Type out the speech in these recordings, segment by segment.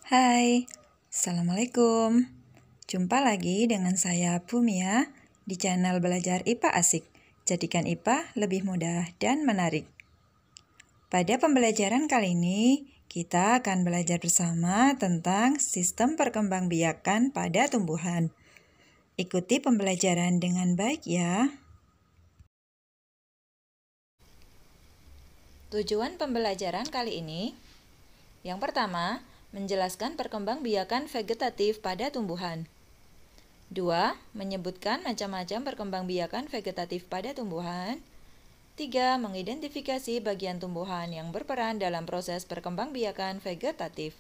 Hai, Assalamualaikum. Jumpa lagi dengan saya Bumia di channel Belajar IPA Asik. Jadikan IPA lebih mudah dan menarik. Pada pembelajaran kali ini, kita akan belajar bersama tentang sistem perkembangbiakan pada tumbuhan. Ikuti pembelajaran dengan baik ya. Tujuan pembelajaran kali ini, yang pertama, menjelaskan perkembangbiakan vegetatif pada tumbuhan. 2. Menyebutkan macam-macam perkembangbiakan vegetatif pada tumbuhan. 3. Mengidentifikasi bagian tumbuhan yang berperan dalam proses perkembangbiakan vegetatif.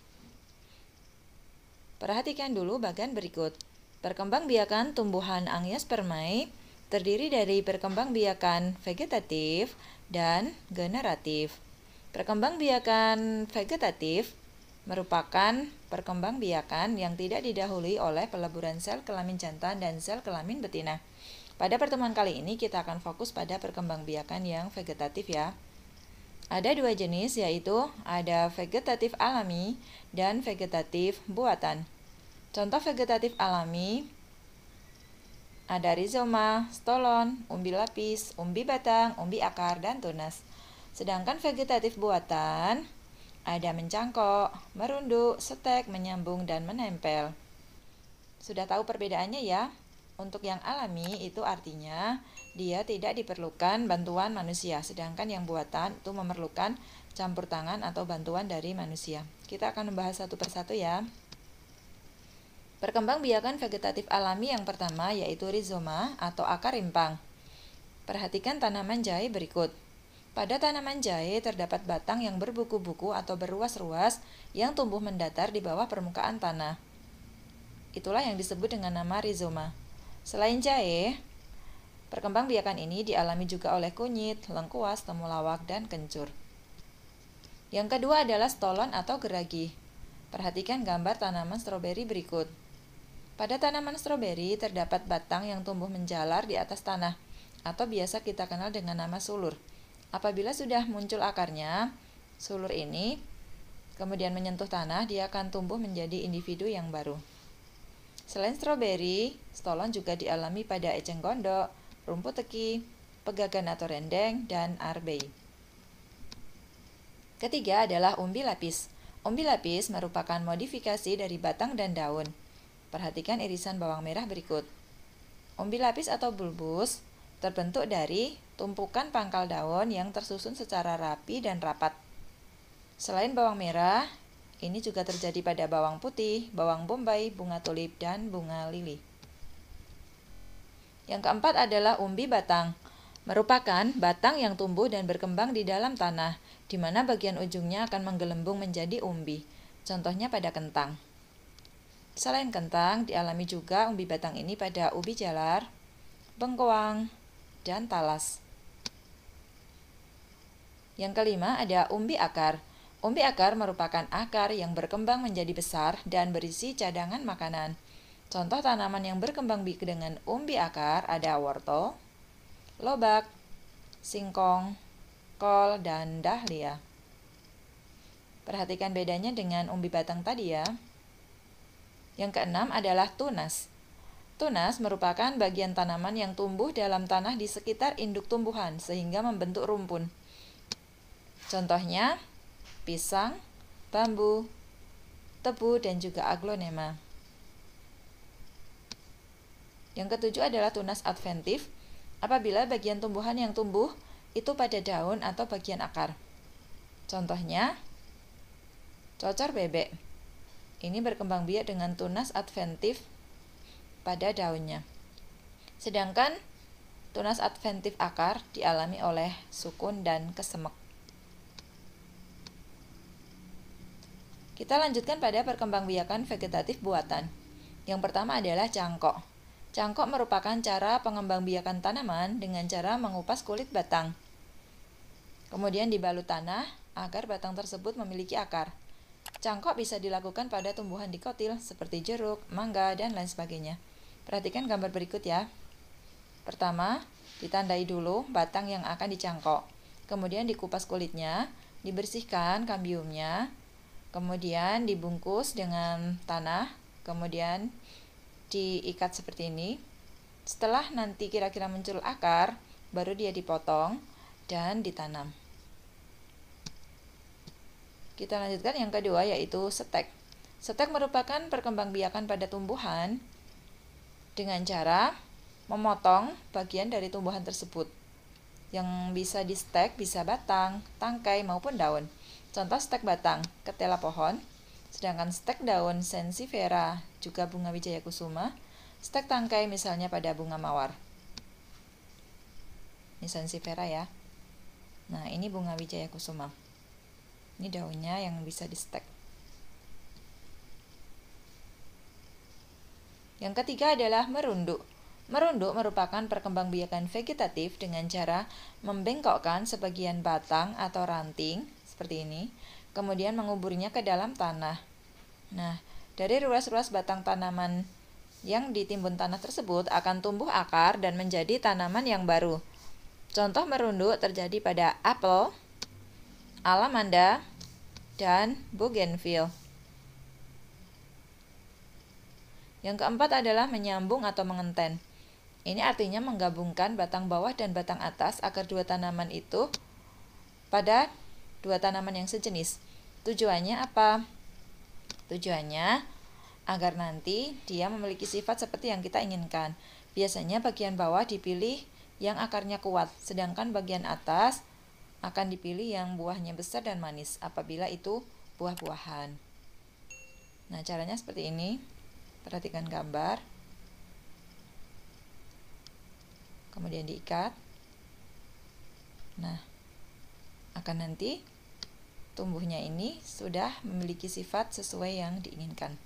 Perhatikan dulu bagian berikut. Perkembangbiakan tumbuhan Angiospermae terdiri dari perkembangbiakan vegetatif dan generatif. Perkembangbiakan vegetatif merupakan perkembangbiakan yang tidak didahului oleh peleburan sel kelamin jantan dan sel kelamin betina. Pada pertemuan kali ini kita akan fokus pada perkembangbiakan yang vegetatif ya. Ada dua jenis, yaitu ada vegetatif alami dan vegetatif buatan. Contoh vegetatif alami ada rizoma, stolon, umbi lapis, umbi batang, umbi akar, dan tunas. Sedangkan vegetatif buatan ada mencangkok, merunduk, setek, menyambung, dan menempel. Sudah tahu perbedaannya ya? Untuk yang alami itu artinya dia tidak diperlukan bantuan manusia, sedangkan yang buatan itu memerlukan campur tangan atau bantuan dari manusia. Kita akan membahas satu persatu ya. Perkembangbiakan vegetatif alami yang pertama yaitu rizoma atau akar rimpang. Perhatikan tanaman jahe berikut. Pada tanaman jahe terdapat batang yang berbuku-buku atau berruas-ruas yang tumbuh mendatar di bawah permukaan tanah. Itulah yang disebut dengan nama rizoma. Selain jahe, perkembangbiakan ini dialami juga oleh kunyit, lengkuas, temulawak, dan kencur. Yang kedua adalah stolon atau geragi. Perhatikan gambar tanaman stroberi berikut. Pada tanaman stroberi terdapat batang yang tumbuh menjalar di atas tanah, atau biasa kita kenal dengan nama sulur. Apabila sudah muncul akarnya, sulur ini kemudian menyentuh tanah, dia akan tumbuh menjadi individu yang baru. Selain stroberi, stolon juga dialami pada eceng gondok, rumput teki, pegagan atau rendeng, dan arbei. Ketiga adalah umbi lapis. Umbi lapis merupakan modifikasi dari batang dan daun. Perhatikan irisan bawang merah berikut. Umbi lapis atau bulbus terbentuk dari tumpukan pangkal daun yang tersusun secara rapi dan rapat. Selain bawang merah, ini juga terjadi pada bawang putih, bawang bombay, bunga tulip, dan bunga lili. Yang keempat adalah umbi batang. Merupakan batang yang tumbuh dan berkembang di dalam tanah, di mana bagian ujungnya akan menggelembung menjadi umbi. Contohnya pada kentang. Selain kentang, dialami juga umbi batang ini pada ubi jalar, bengkoang, dan talas. Yang kelima ada umbi akar. Umbi akar merupakan akar yang berkembang menjadi besar dan berisi cadangan makanan. Contoh tanaman yang berkembang biak dengan umbi akar ada wortel, lobak, singkong, kol, dan dahlia. Perhatikan bedanya dengan umbi batang tadi ya. Yang keenam adalah tunas. Tunas merupakan bagian tanaman yang tumbuh dalam tanah di sekitar induk tumbuhan sehingga membentuk rumpun. Contohnya, pisang, bambu, tebu, dan juga aglonema. Yang ketujuh adalah tunas adventif, apabila bagian tumbuhan yang tumbuh itu pada daun atau bagian akar. Contohnya, cocor bebek. Ini berkembang biak dengan tunas adventif pada daunnya. Sedangkan tunas adventif akar dialami oleh sukun dan kesemek. Kita lanjutkan pada perkembangbiakan vegetatif buatan. Yang pertama adalah cangkok. Cangkok merupakan cara pengembangbiakan tanaman dengan cara mengupas kulit batang. Kemudian dibalut tanah agar batang tersebut memiliki akar. Cangkok bisa dilakukan pada tumbuhan dikotil seperti jeruk, mangga, dan lain sebagainya. Perhatikan gambar berikut ya. Pertama, ditandai dulu batang yang akan dicangkok. Kemudian dikupas kulitnya, dibersihkan kambiumnya. kemudian dibungkus dengan tanah, kemudian diikat seperti ini. Setelah nanti kira-kira muncul akar, baru dia dipotong dan ditanam. Kita lanjutkan yang kedua, yaitu stek. Stek merupakan perkembangbiakan pada tumbuhan dengan cara memotong bagian dari tumbuhan tersebut. Yang bisa di stek bisa batang, tangkai, maupun daun. Contoh stek batang, ketela pohon, sedangkan stek daun sensifera, juga bunga wijaya kusuma, stek tangkai misalnya pada bunga mawar. Ini sensifera ya. Nah, ini bunga wijaya kusuma. Ini daunnya yang bisa di stek. Yang ketiga adalah merunduk. Merunduk merupakan perkembangbiakan vegetatif dengan cara membengkokkan sebagian batang atau ranting seperti ini, kemudian menguburnya ke dalam tanah. Nah, dari ruas-ruas batang tanaman yang ditimbun tanah tersebut akan tumbuh akar dan menjadi tanaman yang baru. Contoh merunduk terjadi pada apel, alamanda, dan bougainville. Yang keempat adalah menyambung atau mengenten. Ini artinya menggabungkan batang bawah dan batang atas agar dua tanaman itu pada dua tanaman yang sejenis. Tujuannya apa? Tujuannya agar nanti dia memiliki sifat seperti yang kita inginkan. Biasanya bagian bawah dipilih yang akarnya kuat, sedangkan bagian atas akan dipilih yang buahnya besar dan manis apabila itu buah-buahan. Nah, caranya seperti ini. Perhatikan gambar. Kemudian diikat. Nah, akan nanti tumbuhnya ini sudah memiliki sifat sesuai yang diinginkan.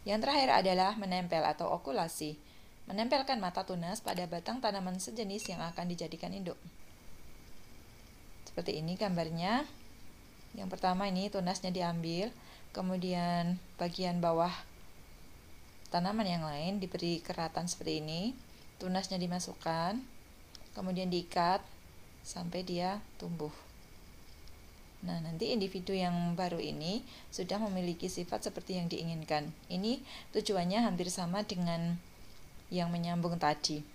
Yang terakhir adalah menempel atau okulasi. Menempelkan mata tunas pada batang tanaman sejenis yang akan dijadikan induk. Seperti ini gambarnya. Yang pertama ini tunasnya diambil, kemudian bagian bawah tanaman yang lain diberi keratan seperti ini, tunasnya dimasukkan, kemudian diikat sampai dia tumbuh. Nah, nanti individu yang baru ini sudah memiliki sifat seperti yang diinginkan. Ini tujuannya hampir sama dengan yang menyambung tadi.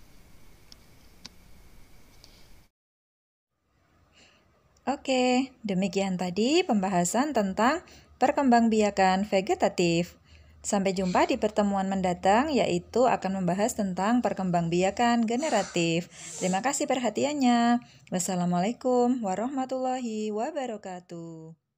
Oke, demikian tadi pembahasan tentang perkembangbiakan vegetatif. Sampai jumpa di pertemuan mendatang, yaitu akan membahas tentang perkembangbiakan generatif. Terima kasih perhatiannya. Wassalamualaikum warahmatullahi wabarakatuh.